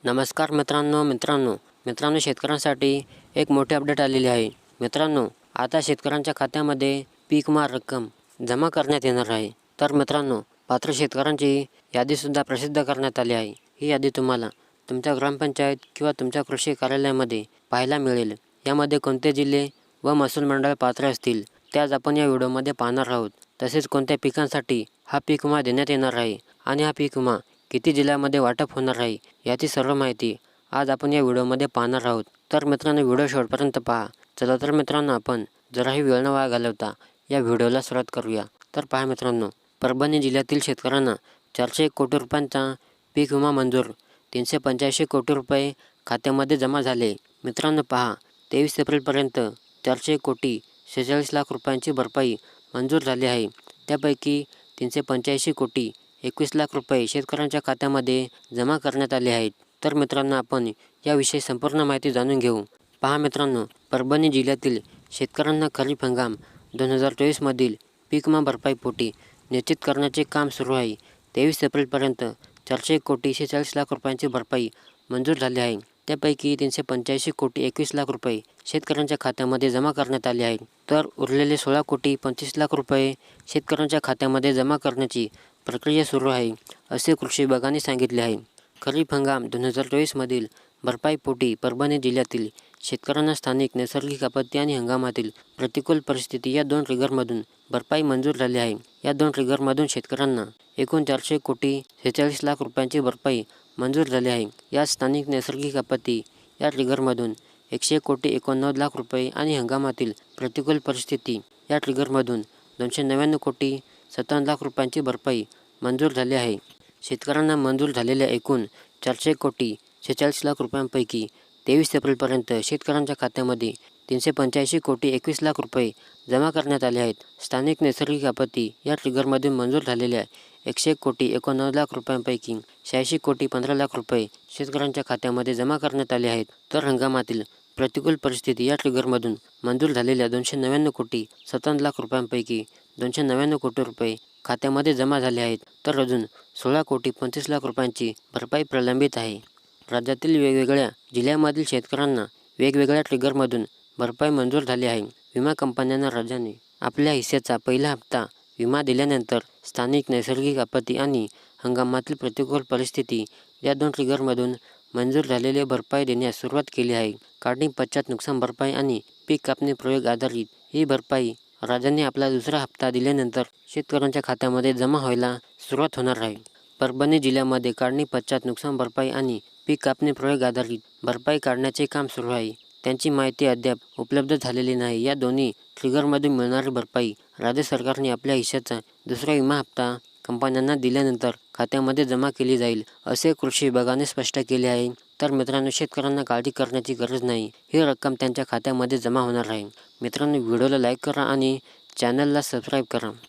नमस्कार मित्रांनो शेतकऱ्यांसाठी एक मोठी अपडेट आलेली आहे। मित्रांनो, आता शेतकऱ्यांच्या खात्यामध्ये पीक विमा रक्कम जमा करण्यात येणार आहे। तर मित्रांनो, पात्र शेतकऱ्यांची यादीसुद्धा प्रसिद्ध करण्यात आली आहे। ही यादी तुम्हाला तुमच्या ग्रामपंचायत किंवा तुमच्या कृषी कार्यालयामध्ये पाहायला मिळेल। यामध्ये कोणते जिल्हे व महसूल मंडळ पात्र असतील ते आज आपण या व्हिडिओमध्ये पाहणार आहोत। तसेच कोणत्या पिकांसाठी हा पीक विमा देण्यात येणार आहे आणि हा पीक विमा किती जिल्ह्यामध्ये वाटप होणार आहे याची सर्व माहिती आज आपण या व्हिडिओमध्ये पाहणार आहोत। तर मित्रांनो, व्हिडिओ शेवटपर्यंत पहा। चला तर मित्रांनो, आपण जराही वेळ न वाया घालवता या व्हिडिओला सुरुवात करूया। तर पहा मित्रांनो, परभणी जिल्ह्यातील शेतकऱ्यांना 401 कोटी रुपयांचा पीक विमा मंजूर, 385 कोटी रुपये खात्यामध्ये जमा झाले। मित्रांनो पहा, 23 एप्रिलपर्यंत 401 कोटी 46 लाख रुपयांची भरपाई मंजूर झाली आहे। त्यापैकी 385 कोटी 21 लाख रुपये शेतकऱ्यांच्या खात्यामध्ये जमा करण्यात आले आहेत। तर मित्रांनो, आपण याविषयी संपूर्ण माहिती जाणून घेऊ। पहा मित्रांनो, परभणी जिल्ह्यातील शेतकऱ्यांना खरीप हंगाम 2024 मधील पीक विमा भरपाईपोटी निश्चित करण्याचे काम सुरू आहे। 23 एप्रिलपर्यंत 401 कोटी 46 लाख रुपयांची भरपाई मंजूर झाली आहे। त्यापैकी 385 कोटी 21 लाख रुपये शेतकऱ्यांच्या खात्यामध्ये जमा करण्यात आले आहेत। तर उरलेले 16 कोटी 25 लाख रुपये शेतकऱ्यांच्या खात्यामध्ये जमा करण्याची प्रक्रिया सुरू आहे, असे कृषी विभागाने सांगितले आहे। खरीप हंगाम 2024 मधील भरपाईपोटी परभणी जिल्ह्यातील शेतकऱ्यांना स्थानिक नैसर्गिक आपत्ती आणि हंगामातील प्रतिकूल परिस्थिती या दोन ट्रिगरमधून भरपाई मंजूर झाली आहे। या दोन ट्रिगरमधून शेतकऱ्यांना एकूण 400 कोटी 46 लाख रुपयांची भरपाई मंजूर झाली आहे। या स्थानिक नैसर्गिक आपत्ती या ट्रिगरमधून 100 कोटी 89 लाख रुपये आणि हंगामातील प्रतिकूल परिस्थिती या ट्रिगरमधून 299 कोटी 57 लाख रुपयांची भरपाई मंजूर झाली आहे। शेतकऱ्यांना मंजूर झालेल्या एकूण 400 कोटी 46 लाख रुपयांपैकी 23 एप्रिलपर्यंत शेतकऱ्यांच्या खात्यामध्ये 385 कोटी 21 लाख रुपये जमा करण्यात आले आहेत। स्थानिक नैसर्गिक आपत्ती या ट्रिगरमधून मंजूर झालेल्या 100 कोटी 89 लाख रुपयांपैकी 86 कोटी 15 लाख रुपये शेतकऱ्यांच्या खात्यामध्ये जमा करण्यात आले आहेत। तर हंगामातील प्रतिकूल परिस्थिती या ट्रिगरमधून मंजूर झालेल्या 299 कोटी 57 लाख रुपयांपैकी 299 कोटी रुपये खात्यामध्ये जमा झाले आहेत। तर अजून 16 कोटी 25 लाख रुपयांची भरपाई प्रलंबित आहे। राज्यातील वेगवेगळ्या जिल्ह्यांमधील शेतकऱ्यांना वेगवेगळ्या ट्रिगरमधून भरपाई मंजूर झाली आहे। विमा कंपन्यांना राज्याने आपल्या हिस्स्याचा पहिला हप्ता विमा दिल्यानंतर स्थानिक नैसर्गिक आपत्ती आणि हंगामातील प्रतिकूल परिस्थिती या दोन ट्रिगरमधून मंजूर झालेले भरपाई देण्यास सुरुवात केली आहे। काढणी पश्चात नुकसान भरपाई आणि पीक कापणी प्रयोग आधारित ही भरपाई राज्याने आपला दुसरा हप्ता दिल्यानंतर शेतकऱ्यांच्या खात्यामध्ये जमा व्हायला सुरुवात होणार आहे। परभणी जिल्ह्यामध्ये काढणी पश्चात नुकसान भरपाई आणि पीक कापणी प्रयोग आधारित भरपाई काढण्याचे काम सुरू आहे। त्यांची माहिती अद्याप उपलब्ध झालेली नाही। या दोन्ही ट्रिगरमधून मिळणारी भरपाई राज्य सरकारने आपल्या हिस्स्याचा दुसरा विमा हप्ता कंपन्यांना दिल्यानंतर खात्यामध्ये जमा केली जाईल, असे कृषी विभागाने स्पष्ट केले आहे। तर मित्रांनो, शेतकऱ्यांना काळजी करण्याची गरज नाही, ही रक्कम त्यांच्या खात्यामध्ये जमा होणार आहे। मित्रांनो, व्हिडिओला लाईक करा आणि चॅनलला सबस्क्राईब करा।